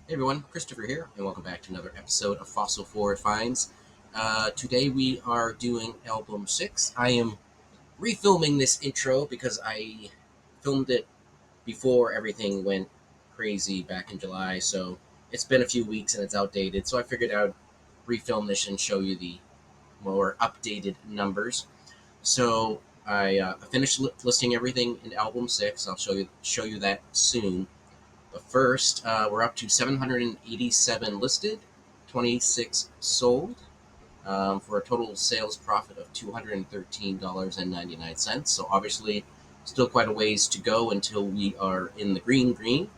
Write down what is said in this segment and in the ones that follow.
Hey everyone, Christopher here, and welcome back to another episode of Fossil Forward Finds. Today we are doing album 6. I am refilming this intro because I filmed it before everything went crazy back in July, so it's been a few weeks and it's outdated, so I figured I'd refilm this and show you the more updated numbers. So I finished listing everything in album 6. I'll show you that soon. But first, we're up to 787 listed, 26 sold, for a total sales profit of $213.99. So obviously, still quite a ways to go until we are in the green.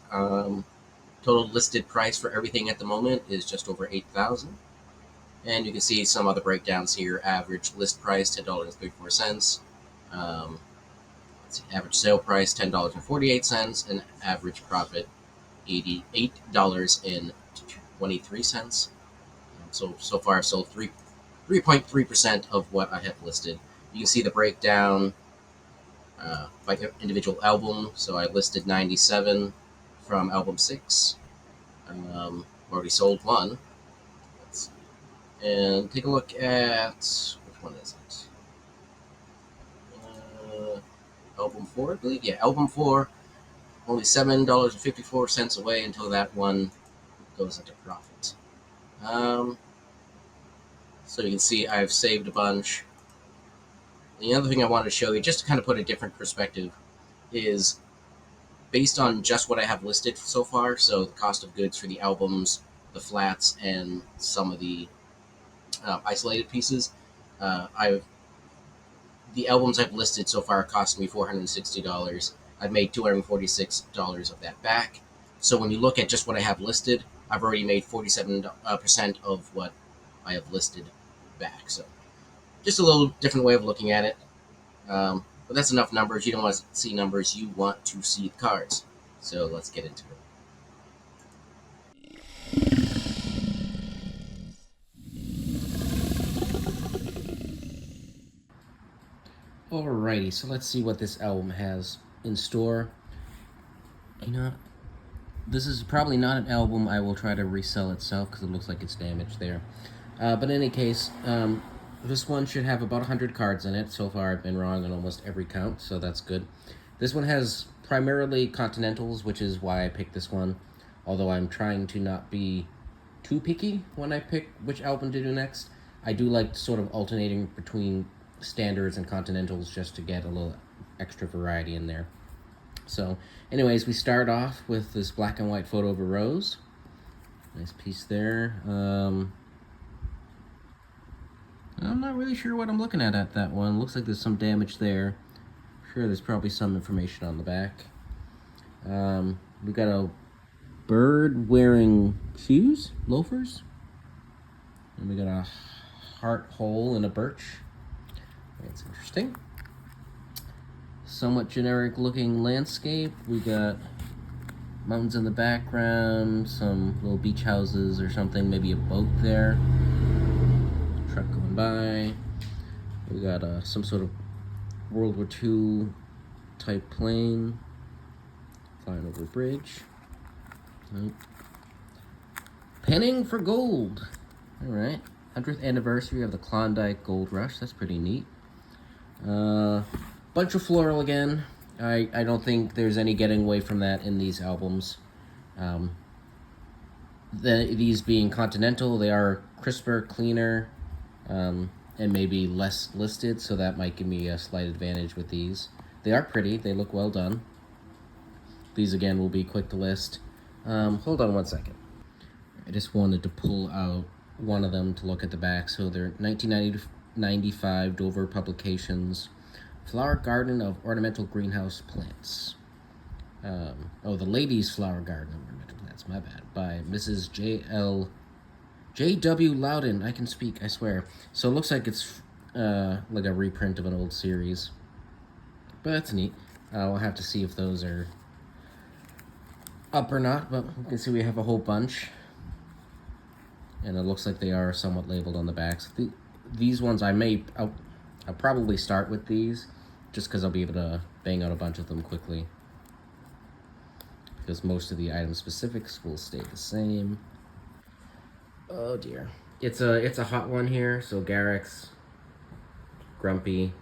Um, Total listed price for everything at the moment is just over 8,000. And you can see some other breakdowns here. Average list price $10.34. Um, Average sale price $10.48, and average profit $88.23. So far I've sold 3.3% of what I have listed. You can see the breakdown by individual album. So I listed 97 from album 6. Already sold one. Let's see. And take a look at, which one is it? Album 4, I believe. Yeah, album 4. Only $7.54 away until that one goes into profit. So you can see I've saved a bunch. The other thing I wanted to show you, just to kind of put a different perspective, is based on just what I have listed so far. So the cost of goods for the albums, the flats, and some of the isolated pieces. I've The albums I've listed so far cost me $460. I've made $246 of that back. So when you look at just what I have listed, I've already made 47% of what I have listed back. So just a little different way of looking at it. But that's enough numbers. You don't want to see numbers. You want to see the cards. So let's get into it. Alrighty, so let's see what this album has in store. This is probably not an album I will try to resell itself because it looks like it's damaged there. But in any case, this one should have about 100 cards in it. So far, I've been wrong on almost every count, so that's good. This one has primarily Continentals, which is why I picked this one, although I'm trying to not be too picky when I pick which album to do next. I do like sort of alternating between standards and Continentals just to get a little extra variety in there. So, anyways, we start off with this black and white photo of a rose. Nice piece there. I'm not really sure what I'm looking at that one. Looks like there's some damage there. Sure, there's probably some information on the back. We got a bird wearing shoes, loafers. And we got a heart hole in a birch. That's interesting. Somewhat generic looking landscape. We got mountains in the background, some little beach houses or something, maybe a boat there. Truck going by. We got some sort of World War II type plane flying over a bridge. Right. Penning for gold. All right. 100th anniversary of the Klondike Gold Rush. That's pretty neat. Bunch of floral again. I don't think there's any getting away from that in these albums. These being Continental, they are crisper, cleaner, and maybe less listed, so that might give me a slight advantage with these. They are pretty. They look well done. These, again, will be quick to list. Hold on one second. I just wanted to pull out one of them to look at the back. So they're 1995 Dover Publications. Flower Garden of Ornamental Greenhouse Plants. The Ladies' Flower Garden of Ornamental Plants, my bad. By Mrs. J.W. Loudon. I can speak, I swear. So it looks like it's like a reprint of an old series. But that's neat. We'll have to see if those are up or not, but you can see we have a whole bunch. And it looks like they are somewhat labeled on the backs. These ones I'll probably start with these, just because I'll be able to bang out a bunch of them quickly. because most of the item specifics will stay the same. Oh dear. It's a hot one here, so Garak's grumpy,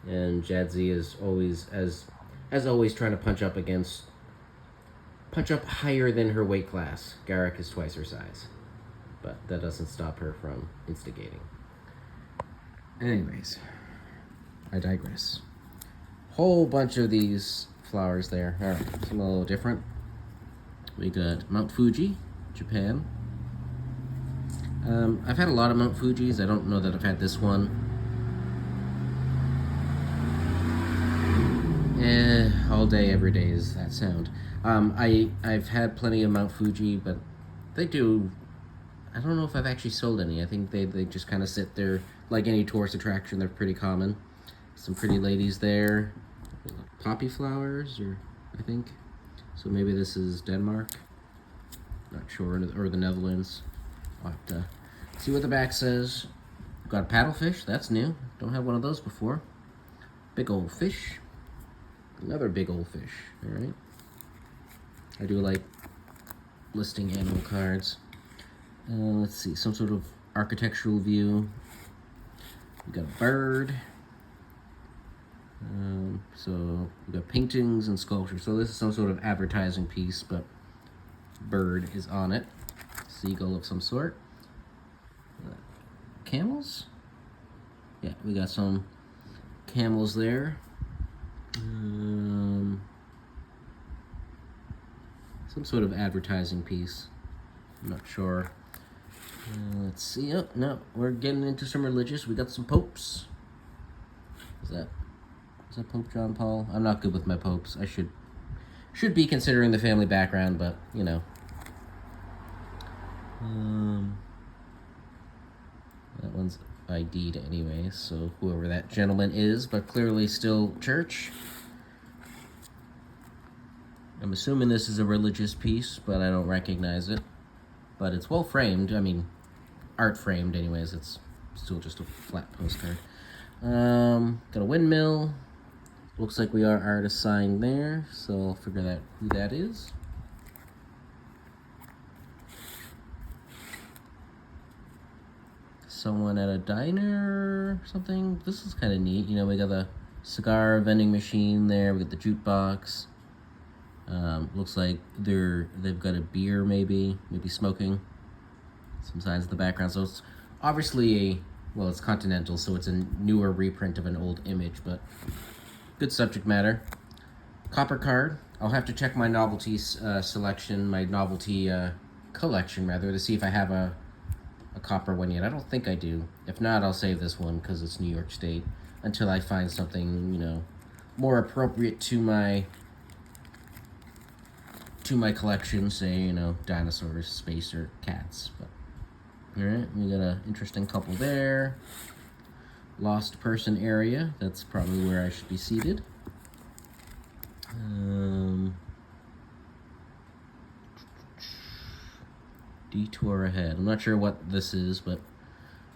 and Jadzia is always as always trying to punch up higher than her weight class. Garak is twice her size, but that doesn't stop her from instigating. Anyways, I digress. Whole bunch of these flowers there. All right, some a little different. We got Mount Fuji, Japan. I've had a lot of Mount Fujis. I don't know that I've had this one. All day, every day is that sound. I've had plenty of Mount Fuji, but they do. I don't know if I've actually sold any. I think they just kind of sit there like any tourist attraction. They're pretty common. Some pretty ladies there. Poppy flowers, I think. So maybe this is Denmark. Not sure, or the Netherlands. I'll have to see what the back says. Got a paddlefish. That's new. Don't have one of those before. Big old fish. Another big old fish. All right. I do like listing animal cards. Let's see, some sort of architectural view. We got a bird. So we got paintings and sculpture. So this is some sort of advertising piece, but bird is on it. Seagull of some sort. Camels? Yeah, we got some camels there. Some sort of advertising piece. I'm not sure. Let's see. Oh, no, we're getting into some religious. We got some popes. Is that Pope John Paul? I'm not good with my popes. I should be considering the family background, but you know. That one's ID'd anyway, so whoever that gentleman is, but clearly still church. I'm assuming this is a religious piece, but I don't recognize it. But it's well framed. I mean, art framed anyways. It's still just a flat postcard. Got a windmill. Looks like we are artist signed there, so I'll figure out who that is. Someone at a diner or something. This is kind of neat. You know, we got the cigar vending machine there. We got the jukebox. Looks like they've got a beer, maybe smoking. Some signs in the background. So it's obviously it's Continental, so it's a newer reprint of an old image, but good subject matter. Copper card. I'll have to check my novelty selection, my novelty collection rather, to see if I have a copper one yet. I don't think I do. If not, I'll save this one because it's New York State until I find something, you know, more appropriate to my collection, say, you know, dinosaurs, space, or cats. But all right, we got an interesting couple there. Lost person area. That's probably where I should be seated. Detour ahead. I'm not sure what this is, but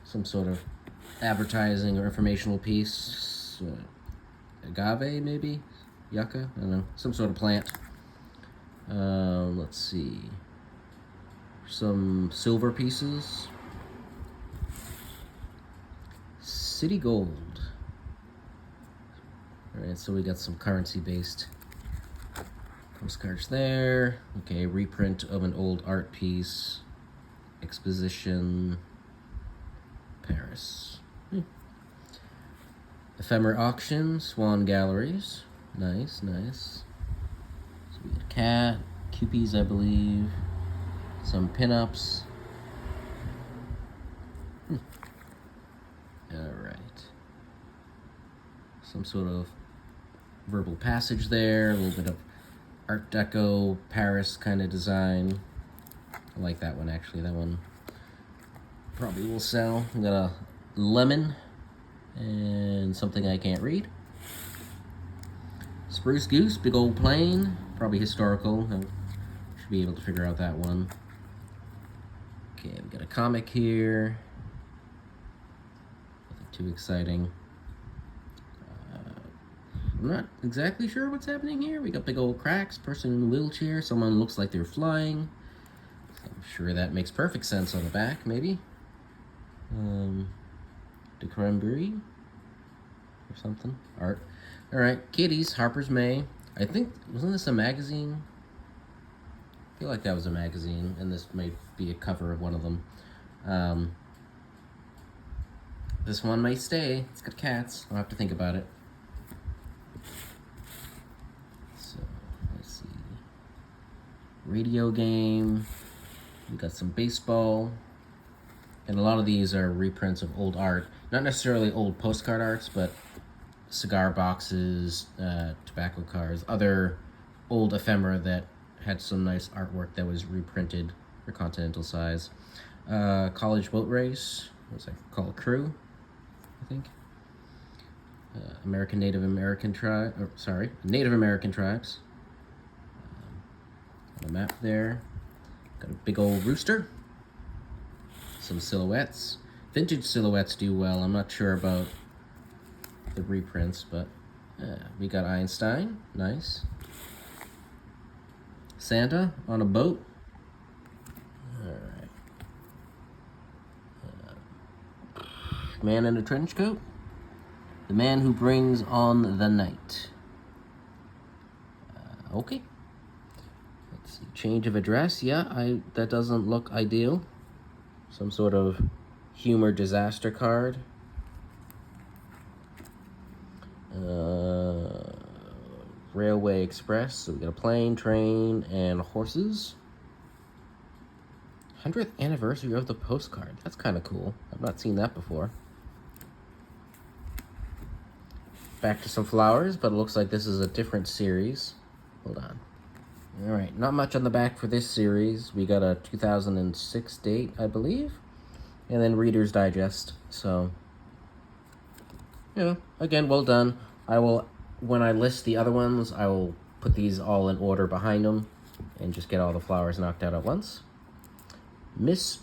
some sort of advertising or informational piece. Agave, maybe? Yucca? I don't know. Some sort of plant. Let's see. Some silver pieces. City gold. Alright, so we got some currency-based postcards there. Okay, reprint of an old art piece. Exposition. Paris. Ephemer auction. Swan galleries. Nice, nice. So we got a cat. Kewpies, I believe. Some pinups. Alright. Some sort of verbal passage there. A little bit of Art Deco, Paris kind of design. I like that one, actually. That one probably will sell. We got a lemon and something I can't read. Spruce goose, big old plane. Probably historical. I should be able to figure out that one. Okay, we got a comic here. Nothing too exciting. I'm not exactly sure what's happening here. We got big old cracks, person in a wheelchair, someone looks like they're flying. So I'm sure that makes perfect sense on the back, maybe. De Cranberry or something. Art. Alright, Kitties, Harper's May. I think, wasn't this a magazine? I feel like that was a magazine, and this may be a cover of one of them. This one may stay. It's got cats. I'll have to think about it. So, let's see. Radio game. We got some baseball. And a lot of these are reprints of old art. Not necessarily old postcard arts, but cigar boxes, tobacco cards, other old ephemera that had some nice artwork that was reprinted for Continental size. College boat race. What's that called? Crew, I think. Native American tribes. On the map there. Got a big old rooster. Some silhouettes. Vintage silhouettes do well. I'm not sure about the reprints, but we got Einstein. Nice. Santa on a boat. Alright. Man in a trench coat. The man who brings on the night. Okay. Let's see. Change of address. Yeah, that doesn't look ideal. Some sort of humor disaster card. Railway Express. So we got a plane, train, and horses. 100th anniversary of the postcard. That's kind of cool. I've not seen that before. Back to some flowers, but it looks like this is a different series. Hold on. Alright, not much on the back for this series. We got a 2006 date, I believe. And then Reader's Digest. So, yeah, again, well done. I will, when I list the other ones, I will put these all in order behind them and just get all the flowers knocked out at once. Miss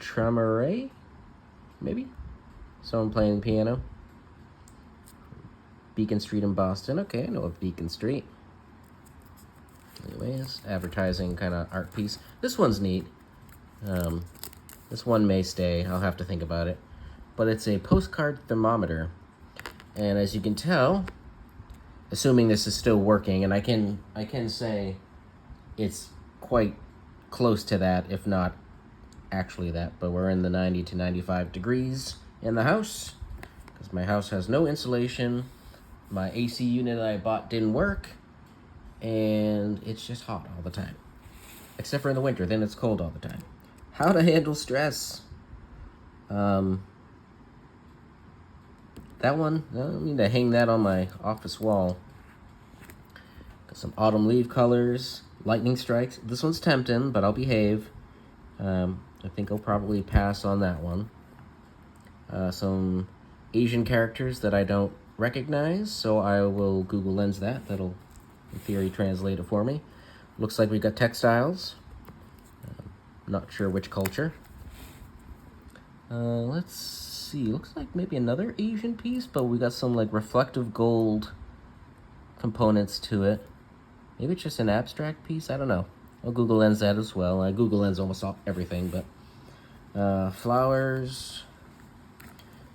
Tremere, maybe? Someone playing the piano. Beacon Street in Boston. Okay, I know of Beacon Street. Anyways, advertising kind of art piece. This one's neat. This one may stay. I'll have to think about it. But it's a postcard thermometer. And as you can tell, assuming this is still working, and I can say it's quite close to that, if not actually that, but we're in the 90 to 95 degrees in the house, because my house has no insulation. My AC unit that I bought didn't work, and it's just hot all the time. Except for in the winter, then it's cold all the time. How to handle stress. That one, I need to hang that on my office wall. Got some autumn leaf colors, lightning strikes. This one's tempting, but I'll behave. I think I'll probably pass on that one. Some Asian characters that I don't recognize, so I will Google Lens that. That'll, in theory, translate it for me. Looks like we got textiles. Not sure which culture. Let's see. Looks like maybe another Asian piece, but we got some like reflective gold components to it. Maybe it's just an abstract piece. I don't know. I'll Google Lens that as well. I Google Lens almost everything, but flowers,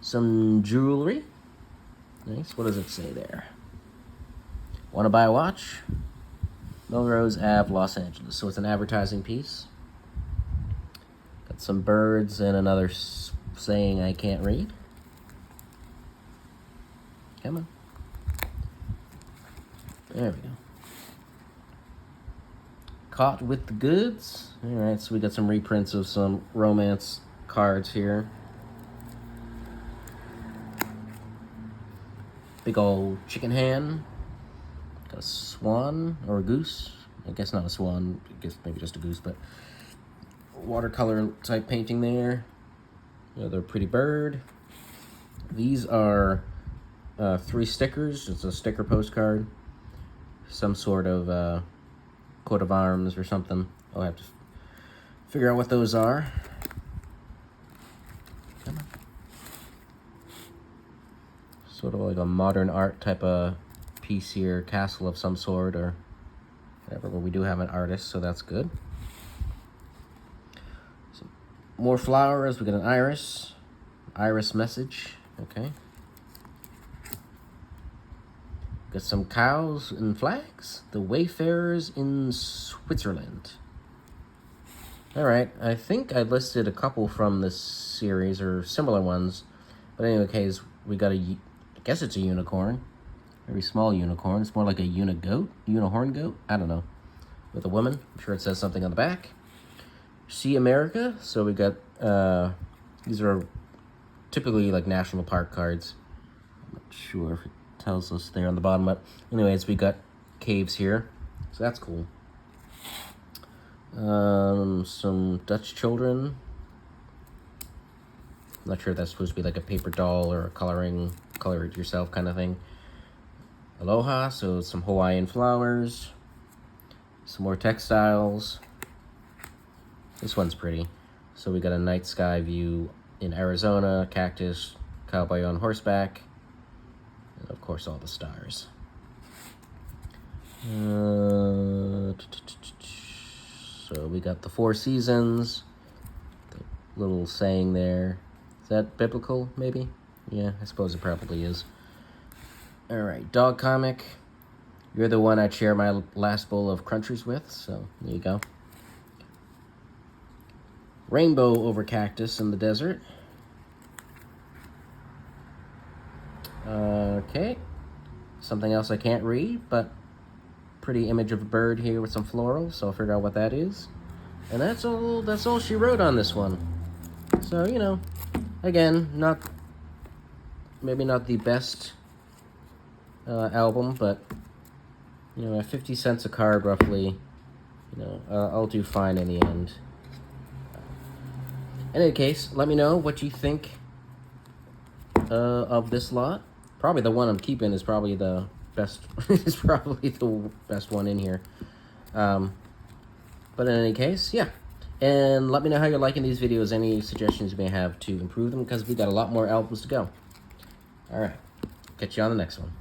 some jewelry. Nice. What does it say there? Want to buy a watch? Melrose Ave, Los Angeles. So it's an advertising piece. Got some birds and another saying I can't read. Come on. There we go. Caught with the goods. Alright, so we got some reprints of some romance cards here. Big old chicken hand. Got a swan or a goose. I guess not a swan. I guess maybe just a goose, but watercolor type painting there. Another pretty bird. These are 3 stickers. It's a sticker postcard. Some sort of coat of arms or something. I'll have to figure out what those are. Come on. Sort of like a modern art type of piece here, castle of some sort or whatever, but we do have an artist, so that's good. Some more flowers. We got an iris message. Okay. Got some cows and flags. The Wayfarers in Switzerland. All right, I think I listed a couple from this series or similar ones, but in any case, we got I guess it's a unicorn, very small unicorn. It's more like a unicorn goat. I don't know. With a woman. I'm sure it says something on the back. See America. So we got these are typically like national park cards. I'm not sure if it tells us there on the bottom, but anyways, we got caves here, so that's cool. Some Dutch children. I'm not sure if that's supposed to be like a paper doll or a color it yourself kind of thing. Aloha, so some Hawaiian flowers. Some more textiles. This one's pretty. So we got a night sky view in Arizona, cactus, cowboy on horseback, and of course all the stars. So we got the 4 seasons, the little saying there. Is that biblical, maybe? Yeah, I suppose it probably is. Alright, dog comic. You're the one I'd share my last bowl of crunchers with, so there you go. Rainbow over cactus in the desert. Okay. Something else I can't read, but pretty image of a bird here with some floral, so I'll figure out what that is. And that's all she wrote on this one. So, you know, again, maybe not the best album, but you know, at 50 cents a card roughly, you know, I'll do fine in the end. In any case, let me know what you think of this lot. Probably the one I'm keeping is probably the best. Is probably the best one in here. But in any case, yeah. And let me know how you're liking these videos. Any suggestions you may have to improve them, because we got a lot more albums to go. All right, catch you on the next one.